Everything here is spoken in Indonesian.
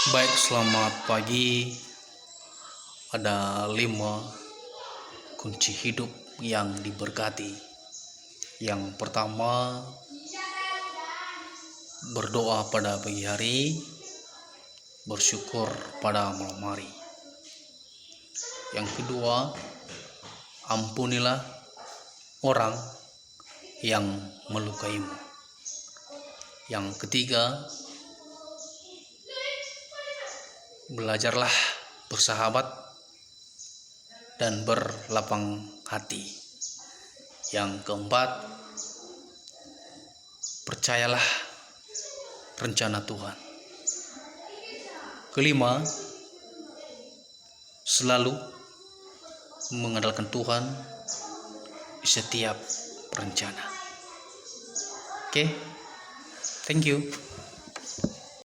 Baik, selamat pagi. Ada 5 kunci hidup yang diberkati. Yang pertama, berdoa pada pagi hari, bersyukur pada malam hari. Yang kedua, ampunilah orang yang melukaimu. Yang ketiga, belajarlah bersahabat dan berlapang hati. Yang keempat, percayalah rencana Tuhan. Kelima, selalu mengandalkan Tuhan di setiap rencana. Oke, thank you.